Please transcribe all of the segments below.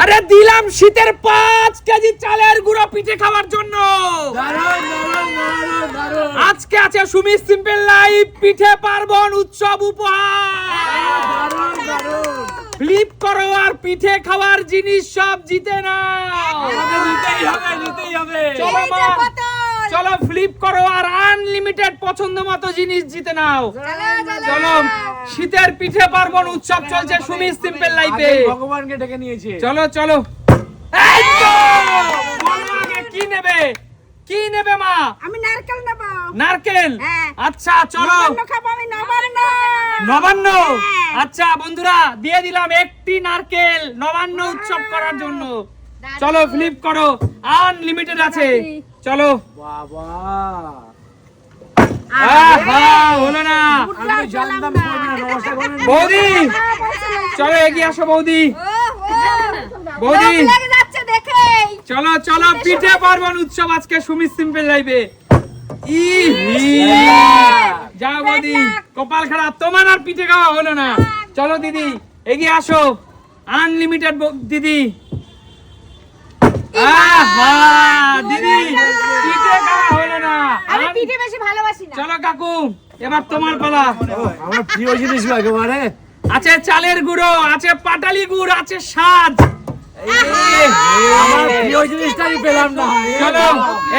আরে দিলাম শীতের 5 কেজি চালের গুঁড়ো পিঠে খাওয়ার জন্য। আজকে আছে সুমি সিম্পল লাইফ পিঠে পার্বণ উৎসব উপহার। ফ্লিপ করো আর পিঠে খাওয়ার জিনিস সব জিতে নাও। নিতেই হবে। চলো মা, চলো ফ্লিপ করো আর আনলিমিটেড পছন্দ মতো জিনিস জিতে নাও। চলো শীতের পিঠে পার্বণ উৎসব চলছে সুমি সিম্পল লাইফে। ভগবানকে ডেকে নিয়েছে। চলো চলো। এই তো বলো আগে কি নেবে? কি নেবে মা? আমি নারকেল নেব। নারকেল? হ্যাঁ। আচ্ছা চলো। নবান্ন খাবো আমি, নবান্ন। নবান্ন? হ্যাঁ। আচ্ছা বন্ধুরা দিয়ে দিলাম একটি নারকেল নবান্ন উৎসব করার জন্য। চলো ফ্লিপ করো, আনলিমিটেড আছে। চলো। বাবা আহা হলো না। আমি তো জানতাম করবি না। নমস্কার করবেন। বৌদি চলো এগিয়ে আসো বৌদি। বৌদি লাগে যাচ্ছে দেখেই। চলো চলো পিঠে পার্বণ উৎসব আজকে সুমি সিম্পল লাইফে। যাও বৌদি, কপাল খারাপ তোমার, আর পিঠে খাওয়া হলো না। চলো দিদি এগিয়ে আসো, আনলিমিটেড দিদি। আহা দিদি পিঠে খাওয়া হলো না। আমি পিঠে বেশি ভালোবাসি না। চলো কাকু এবার তোমার পালা। আমার প্রিয় জিনিস একেবারে। আছে চালের গুঁড়ো, আছে পাটালি গুড়, আছে সাজ। আমার প্রিয় জিনিসটাই পেলাম না। চলো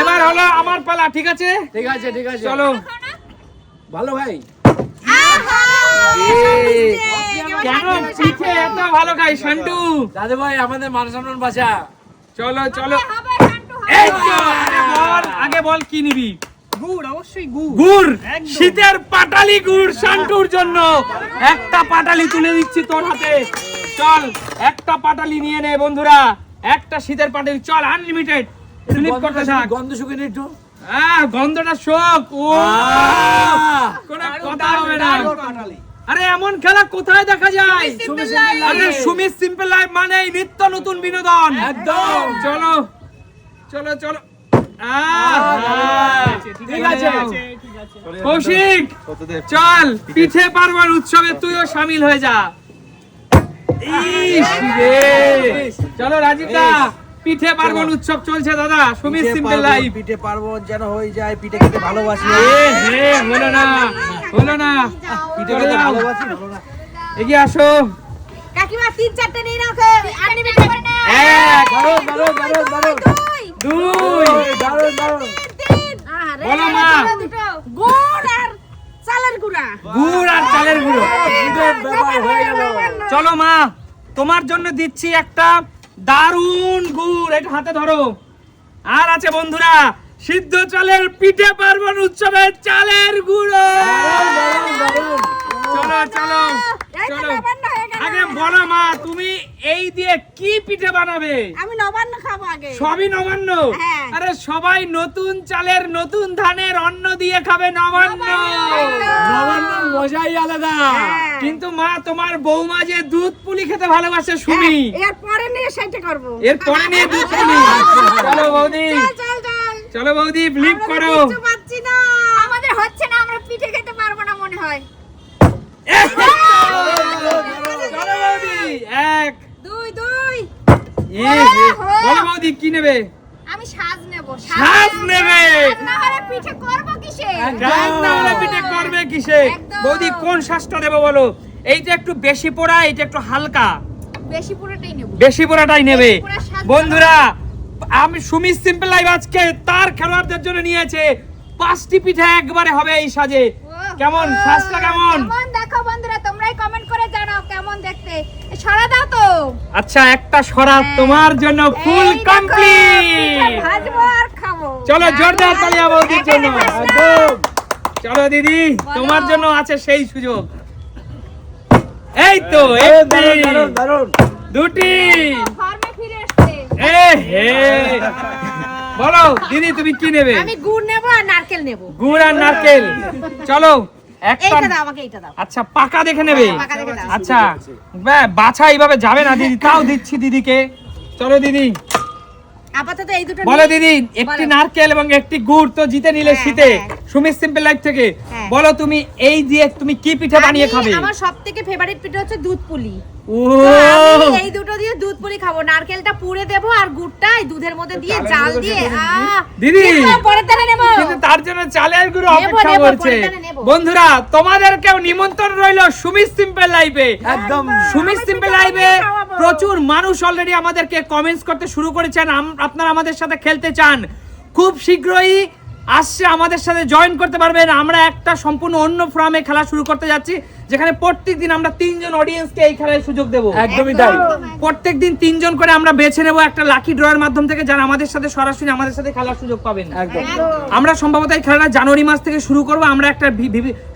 এবার হলো আমার পালা, ঠিক আছে? ঠিক আছে ঠিক আছে। চলো। ভালো ভাই। কেন পিঠে এত ভালো খাই শান্টু? দাদু ভাই আমাদের মান সম্মান বাঁচা। চলো চলো। এই তো আরে বল, আগে বল কি নিবি? গুড়, অবশ্যই গুড়। গুড়, শীতের পাটালি গুড় শান্টুর জন্য। একটা পাটালি তুলে দিচ্ছি তোর হাতে। চল একটা পাটালি নিয়ে নে বন্ধুরা, একটা শীতের পাটালি। চল আনলিমিটেড স্লিপ করতে থাক। গন্ধ শুকে নি একটু। গন্ধটা শোক। ও কোনো কথা হবে না। আরে এমন খেলা কোথায় দেখা যায়? আরে সুমি সিম্পল লাইফ মানে নিত্য নতুন বিনোদন। একদম। চলো চলো চলো। ঠিক আছে। কৌশিক চল পিঠে পার্বণ উৎসবে তুইও শামিল হয়ে যা। ইস রে। চলো রাজিতা, পিঠে পার্বণ উৎসব চলছে দাদা সুমি সিম্পল লাইফ। পিঠে পার্বণ যেন হয়ে যায়, পিঠে খেতে ভালোবাসি। হলো না হলো না। পিঠে খেতে ভালোবাসি, হলো না। এগিয়ে আসো। কাকিমা 3-4টা নিয়ে নাও। আনলিমিটেড করে নাও। 1 দারুণ দারুণ দারুণ দারুণ। 2 দারুণ দারুণ। আরে বলো মা। দুটো গুড় আর চালের গুঁড়া। গুড় আর চালের গুঁড়ো। ব্যাপার হয়ে গেল। চলো মা তোমার জন্য দিচ্ছি একটা দারুণ গুড়, এটা হাতে ধরো। আর আছে বন্ধুরা সিদ্ধ চালের পিঠে পার্বণ উৎসবের চালের গুঁড়ো। চলো চলো এই তো চলো। নবান্ন হয়ে গেল। আগে বলো মা তুমি এই দিয়ে কি পিঠে বানাবে? আমি নবান্ন খাবো আগে। সবই নবান্ন? হ্যাঁ। আরে সবাই নতুন চালের নতুন ধানের অন্ন দিয়ে খাবে নবান্ন। নবান্নর মজাই আলাদা। কিন্তু মা তোমার বৌমা যে দুধ পুলি খেতে ভালোবাসে সুমি, এর পরে নিয়ে সেটা করব। এর পরে নিয়ে দুধ পুলি। চলো বৌদি চল চল। চলো বৌদি ফ্লিপ আমরা করো। কিচ্ছু পাচ্ছি না। আমাদের হচ্ছে না, আমরা পিঠে খেতে পারবো না মনে হয়। চলো বৌদি 1 2 বলো বৌদি কি নেবে? আমি সাজ নেব। সাজ নেবে? না হলে পিঠে করব কিসে? গাছ না হলে পিঠে করবে কিসে? একদম। বৌদি কোন শ্বাসটা দেবো বলো? এইটা একটু বেশি পোড়া, এইটা একটু হালকা। বেশি পুরোটাই নেব। বেশি পোড়াটাই নেবে। বেশি পোড়া স্বাদ বন্ধুরা আমি সুমি সিম্পল লাইফ আজকে তার খেলোয়াড়দের জন্য নিয়েছে 5টি পিঠা একবারে হবে এই সাজে। কেমন শ্বাসটা কেমন? কেমন দেখো বন্ধুরা, তোমরাই কমেন্ট করে জানাও কেমন দেখতে। সরা দাও তো। আচ্ছা একটা শরাব তোমার জন্য ফুল এই দেখো, কমপ্লিট। পিঠে ভাজবো আর খাবো। চলো জোরদার তালিয়া বৌদির জন্য। একদম। চলো দিদি বলো। তোমার জন্য আছে সেই সুযোগ। এই তো দারুণ দারুণ দারুণ। 2টি। ফর্মে ফিরে এসেছে। হে বলো দিদি তুমি কি নেবে? আমি গুড় নেব আর নারকেল নেব। গুড় আর নারকেল। চলো একটা। এইটা দাও আমাকে, এইটা দাও। আচ্ছা পাকা দেখে নেবে? হ্যাঁ, পাকা দেখে দাও। আচ্ছা বাছা এইভাবে যাবে না দিদি, তাও দিচ্ছি দিদিকে। চলো দিদি আপাতত এই দুটো বলো নিই। দিদি, একটি বলো। নারকেল এবং একটি গুড় তো জিতে নিলে হ্যাঁ, শীতে হ্যাঁ। সুমিত সিম্পল লাইফ থেকে। হ্যাঁ। বলো তুমি এই দিয়ে তুমি কি পিঠে বানিয়ে খাবে? আমার সবথেকে ফেভারিট পিঠা হচ্ছে দুধ পুলি। ও তো আমি এই দুটো দিয়ে দুধ পুলি খাবো। নারকেলটা পুড়ে দেবো আর গুড়টা এই দুধের মধ্যে দিয়ে জাল দিয়ে দিদি, পরে তাহলে নেবো। কিন্তু তার জন্য চালের গুঁড়ো নেবো, অপেক্ষা নেবো, করছে। পরে তাহলে নেবো। বন্ধুরা, তোমাদেরকেও নিমন্ত্রণ রইলো সুমিত সিম্পল লাইভে। একদম সুমিত আমি সিম্পল পিঠে লাইভে বানিয়ে খাওয়াবো। প্রচুর মানুষ অলরেডি আমাদেরকে কমেন্টস করতে শুরু করেছেন। আপনারা আমাদের সাথে খেলতে চান, খুব শীঘ্রই আসছে, আমাদের সাথে জয়েন করতে পারবেন। আমরা একটা সম্পূর্ণ অন্য ফর্মে খেলা শুরু করতে যাচ্ছি, যেখানে প্রত্যেকদিন আমরা 3 জন অডিয়েন্সকে এই খেলার সুযোগ দেব। একদমই তাই। প্রত্যেকদিন 3 জন করে আমরা বেছে নেব একটা লাকি ড্রয়ের মাধ্যম থেকে, যারা আমাদের সাথে সরাসরি আমাদের সাথে খেলার সুযোগ পাবেন। একদম আমরা সম্ভবত এই খেলাটা জানুয়ারি মাস থেকে শুরু করব। আমরা একটা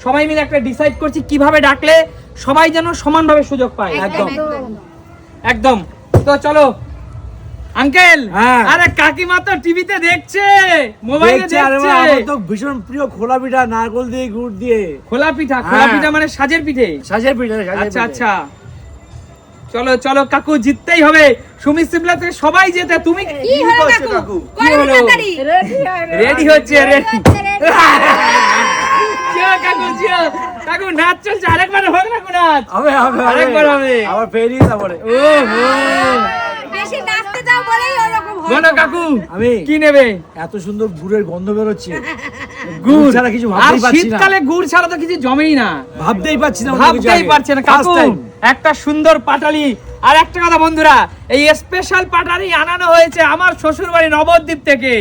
সবাই মিলে একটা ডিসাইড করছি কিভাবে ডাকলে সবাই যেন সমানভাবে সুযোগ পায়। একদম। একদম। তো চলো আঙ্কেল। হ্যাঁ। আরে কাকিমা তো টিভিতে দেখছে, মোবাইলে দেখছি, আরে দেখছে। বাবা, আমার তো ভীষণ প্রিয় খোলা পিঠা, নারকেল দিয়ে গুড় দিয়ে। খোলা পিঠা, খোলা হ্যাঁ। পিঠা মানে সাজের পিঠে। সাজের পিঠা, সাজের আচ্ছা পিঠা। আচ্ছা, চলো চলো কাকু, জিততেই হবে। সুমিত সিমলা থেকে সবাই যেতে, তুমি কি হলো কাকু? কি হলো? তাড়াতাড়ি। রেডি হচ্ছে, রেডি। হচ্ছে, কাকু জিও, কাকু নাচ চলছে, আরেকবার হোক না নাচ। হবে হবে আরেকবার হবে। আবার ফেরি তারপরে। ওহো, বেশি নাচতে যাও বলেই ওরকম হয়। বলো কাকু আমি কি নেবে? এত সুন্দর গুড়ের গন্ধ বেরোচ্ছে, গুড় ছাড়া কিছু আর ভাবতেই পারছি না। শীতকালে গুড় ছাড়া তো কিছু জমেই না, ভাবতেই পারছি না, অন্য কিছু ভাবতেই আগে। পারছে না First কাকু। time। একটা সুন্দর পাটালি। আর একটা কথা বন্ধুরা, এই স্পেশাল পাটালি আনানো হয়েছে আমার শ্বশুর বাড়ি নবদ্বীপ থেকে,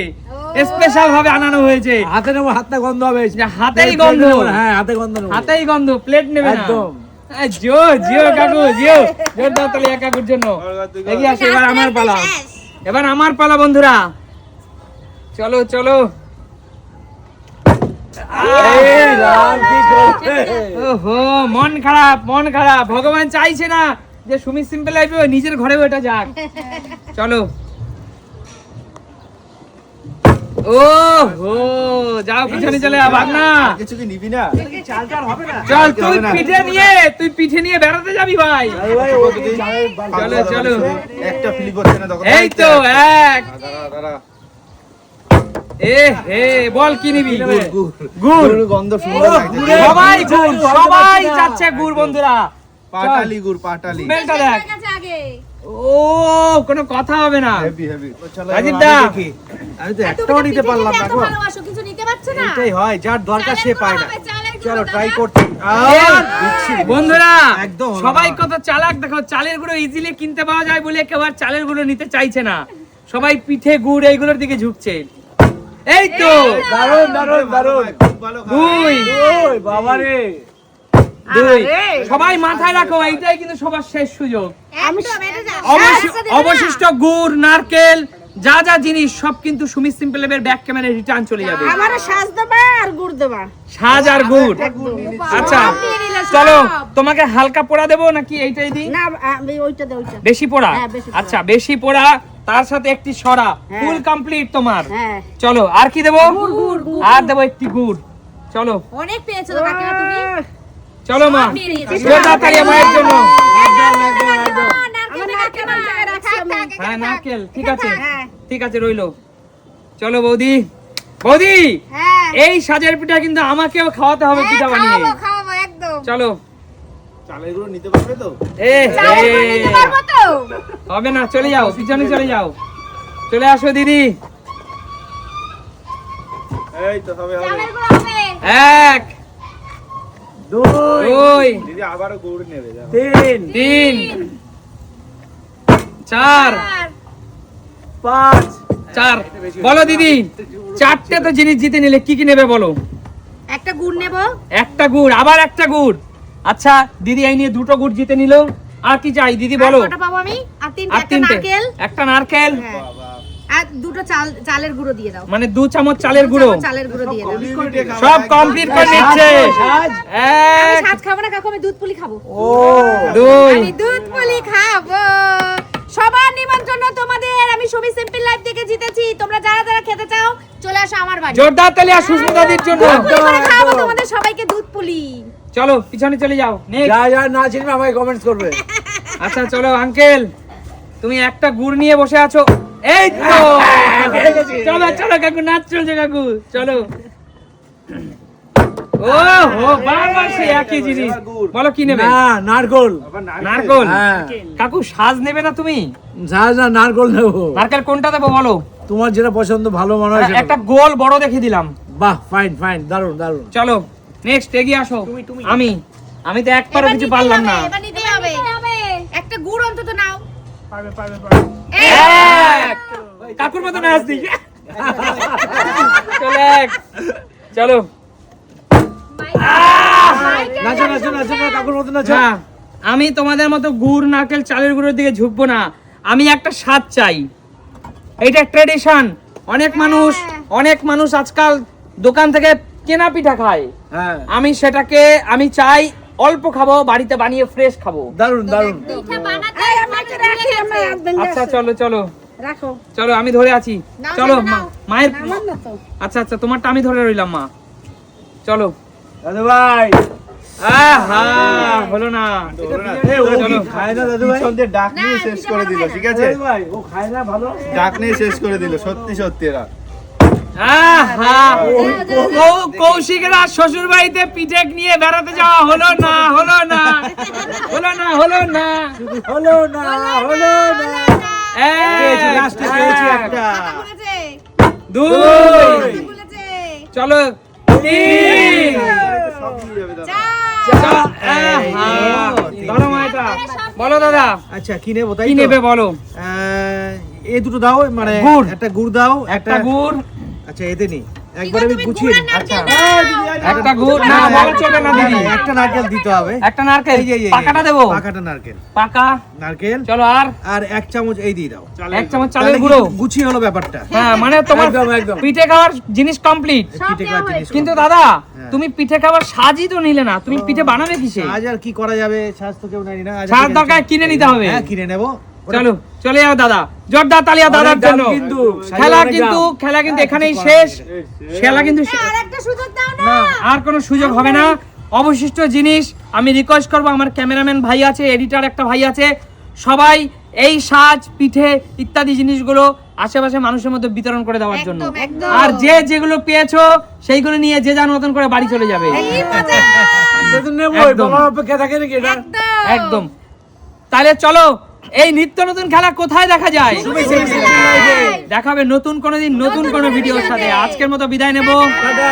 স্পেশাল ভাবে আনানো হয়েছে। হাতে নেবো, হাতটা গন্ধ হবে। যে হাতেই প্লেট গন্ধ। নেবো না, হ্যাঁ হাতে গন্ধ নেবো। হাতেই গন্ধ, প্লেট নেবে না একদম। এই জিও জিও কাকু, জিও জোরদার তালি এক কাকুর জন্য। এগিয়ে আসো, এবার আমার পালা, এবার আমার পালা বন্ধুরা। চলো চলো। এই রাম কি করছে? ওহো, মন খারাপ, মন খারাপ। ভগবান চাইছে না যে সুমিত সিম্পল লাইফে নিজের ঘরে ওটা যাক। চলো। ও হো, যাও পিছনে চলে যা, ভাগ না। কিছু কি নিবি না? চল তুই পিঠে নিয়ে, তুই পিঠে নিয়ে বেড়াতে যাবি ভাই। আরে ভাই, ওই চালের চলো চলো। একটা ফিলিপ হচ্ছে না তখন। এই তো এক। দাঁড়া দাঁড়া। এ হে, বল কি নিবি? গুড়। গুড়। গুড় গন্ধ সুন্দর লাগছে। সবাই গুড়, সবাই যাচ্ছে গুড় বন্ধুরা। পাটালি গুড়, পাটালি। স্মেলটা দেখ। হয়ে গেছে আগে। ও, কোনো কথা হবে না। Heavy heavy. চলো রাজীব এবার দা। আমি দেখি। আমি তো তুমি একটাও তো নিতে পিঠে পারলাম খেতে না এত গো। ভালোবাসো, কিছু নিতে পারছো না? এটাই হয়, যার দরকার সে চালের পায় গুঁড়ো না। হবে, চালের গুঁড়ো চলো দাও ট্রাই না। করছি। দিচ্ছি। বন্ধুরা, একদম হলো সবাই না। কত চালাক দেখো, চালের গুঁড়ো ইজিলি কিনতে পাওয়া যায় বলে কেউ আর চালের গুঁড়ো নিতে চাইছে না, সবাই পিঠে গুড় এইগুলোর দিকে ঝুঁকছে। এই তো দারুণ দারুণ দারুণ। খুব ভালো খাবার। দুই ওই বাবারে, দুই। সবাই মাথায় রাখো, এইটাই কিন্তু সবার শেষ সুযোগ। একদম, এটা যা- অবশি- আচ্ছা, দেবে না। অবশিষ্ট গুড়, নারকেল, যা যা জিনিস সব কিন্তু সুমিত সিম্পল এর ব্যাক ক্যামেরায় রিটার্ন চলে যাবে। আমারও সাজ দেবা আর গুড় দেবা। সাজ আর গুড়। আচ্ছা সব দিয়ে নিলে সব। চলো, তোমাকে হালকা পোড়া দেবো নাকি এইটাই দিই? না আমি ওইটা দে, ওইটা। বেশি পোড়া? হ্যাঁ, বেশি পোড়া। আচ্ছা, বেশি পোড়া, তার সাথে একটি সরা, হ্যাঁ। ফুল কমপ্লিট তোমার। হ্যাঁ। চলো, আর কি দেবো? আর দেবো একটি গুড়। চলো অনেক পেয়েছো তো কাকিমা তুমি। চলো মা, নিয়ে নিয়েছি। জোরদার তালি মায়ের জন্য। হ্যাঁ, নারকেল, ঠিক আছে, ঠিক আছে, রইলো। চলো বৌদি, বৌদি, হ্যাঁ। এই সাজের পিঠা কিন্তু আমাকেও খাওয়াতে হবে পিঠা বানিয়ে। খাওয়াবো, খাওয়াবো একদম। চলো। চালের গুঁড়ো নিতে পারবে তো? চালের গুঁড়ো নিতে পারবো তো? হবে না, চলে যাও, পিছনে চলে যাও, চলে আসো দিদি। এই তো হবে হবে। চালের গুঁড়ো হবে। এক, দুই, দুই, দিদি আবারও গুড় নেবে যাও। তিন, তিন, চার, আর পাঁচ, চার। বলো দিদি, চারটে তো জিনিস জিতে নিলে, কি কি নেবে বলো? একটা গুড় নেব। একটা গুড়, আবার একটা গুড়। আচ্ছা দিদি, এই নিয়ে দুটো গুড় জিতে নিল। আর কি চাই দিদি বলো? আর কটা পাবো আমি? আর তিনটে, আর একটা তিনটে, নারকেল। একটা নারকেল, হ্যাঁ। আর দুটো চালের গুঁড়ো দিয়ে দাও। মানে 2 চামচ চালের দু গুঁড়ো। চামচ চালের গুঁড়ো দিয়ে দাও। সব কমপ্লিট করে নিচ্ছে। সাজ। আমি এক, সাজ খাবো না কাকু, আমি দুধ পুলি খাবো। ও দুই, আমি দুধ পুলি খাবো। সবার নিমন্ত্রণ তোমাদের। আমি সুমি সিম্পল লাইফ থেকে জিতেছি। তোমরা যারা যারা খেতে চাও চলে আসো আমার বাড়ি। জোরদার তালি আর সুস্মিতা দির জন্য। দুধ পুলি করে খাওয়াবো তোমাদের সবাইকে, দুধ পুলি। চলো পিছনে চলে যাও। Next। যা যা না চিনবে আমাকে কমেন্টস করবে। আচ্ছা চলো আঙ্কেল, তুমি একটা গুড় নিয়ে বসে আছো। এই তো চলো চলো কাকু নাচ চলছে কাকু চলো ও হো বারবার সেই একই জিনিস বলো কি নেবে না নারকোল আবার নারকোল হ্যাঁ কাকু সাজ নেবে না তুমি না নারকোল নেবো নারকেল কোনটা দেবো বলো তোমার যেটা পছন্দ ভালো মনে হয় সেটা একটা গোল বড় দেখে দিলাম বাহ ফাইন ফাইন দারুন দারুন চলো নেক্সট এগিয়ে আসো আমি তো একবারও কিছু পারলাম না এবার নিতে হবে একটা গুড় অন্তত নাও এক। কাকুর মতো নাচ দিই চলো এক। চলো নাচো নাচো নাচো না কাকুর মতো নাচো না, আমি তোমাদের মতো গুড় নারকেল চালের গুঁড়োর দিকে ঝুঁকবো না আমি একটা স্বাদ চাই এটা ট্রেডিশন অনেক মানুষ আজকাল দোকান থেকে কেনা পিঠা খায় হ্যাঁ আমি চাই অল্প খাবো বাড়িতে বানিয়ে ফ্রেশ খাবো দারুন দারুন পিঠা বানাতে আচ্ছা চলো চলো রাখো চলো আমি ধরে আছি নাও, চলো নাও, নাও। মায়ের আমার না তো আচ্ছা আচ্ছা তোমারটা আমি ধরে রইলাম মা চলো দাদু ভাই আহা হলো না এ ও কি খায় না দাদু ভাই পিছন দিয়ে ডাক নিয়ে শেষ করে দিল ঠিক আছে দাদু ভাই ও খায় না ভালো ডাক নিয়ে শেষ করে দিল সত্যি সত্যি এরা আহা কৌশিকের আর শ্বশুর বাড়িতে পিঠে নিয়ে বেড়াতে যাওয়া হলো না হলো না হলো না পেয়েছি, last এ পেয়েছি একটা। দুই চলো তিন সব দিয়ে যাবে দাদা আহা, ধরো মা এটা। বলো দাদা আচ্ছা কি নেবো তাই কি তো? নেবে বলো এই দুটো দাও মানে গুড়। একটা গুড় দাও একটা গুড় আচ্ছা এতে নি একবার আমি গুছিয়ে নিই। আচ্ছা একটা গুড় না বলো চলবে না দিদি একটা নারকেল দিতে হবে একটা নারকেল এই যে, এই যে, পাকাটা দেবো পাকাটা নারকেল পাকা নারকেল চলো আর আর এক চামচ এই দিয়ে দাও এক চামচ চালের তাহলে গুঁড়ো কিন্তু গুছিয়ে হলো ব্যাপারটা হ্যাঁ মানে তোমার একদম, একদম। পিঠে খাওয়ার জিনিস কমপ্লিট পিঠে খাওয়ার জিনিস কিন্তু দাদা তুমি পিঠে খাওয়ার সাজই তো নিলে না তুমি পিঠে বানাবে কিসে আজ আর কি করা যাবে সাজ তো কেউ নেই না আজ সাজ ঠিক দরকার আছে। কিনে নিতে হবে হ্যাঁ কিনে নেবো চলো চলে যাও দাদা জোরদার তালিয়া অনেক দাদার দাম জন্য কিন্তু, খেলা অনেক কিন্তু দাম। খেলা কিন্তু হ্যাঁ, এখানেই কিছু শেষ করার খেলা কিন্তু আর একটা সুযোগ দাও না না আর কোনো সুযোগ হবে না অবশিষ্ট জিনিস আমি রিকোয়েস্ট করব আমার ক্যামেরাম্যান ভাই আছে এডিটর একটা ভাই আছে সবাই এই সাজ পিঠে ইত্যাদি জিনিসগুলো আশেপাশে মানুষের মধ্যে বিতরণ করে দেওয়ার জন্য একদম, একদম। আর যে যেগুলো পেয়েছো সেইগুলো নিয়ে যে যার মতন করে বাড়ি চলে যাবে এই মজা সে তো নেবো একদম। বাবার অপেক্ষা থাকে নাকি এটা একদম তাহলে চলো এই নিত্য নতুন খেলা কোথায় দেখা যায় দেখাবে নতুন কোনো দিন নতুন কোনো ভিডিওর সাথে আজকের মতো বিদায় নেব টাটা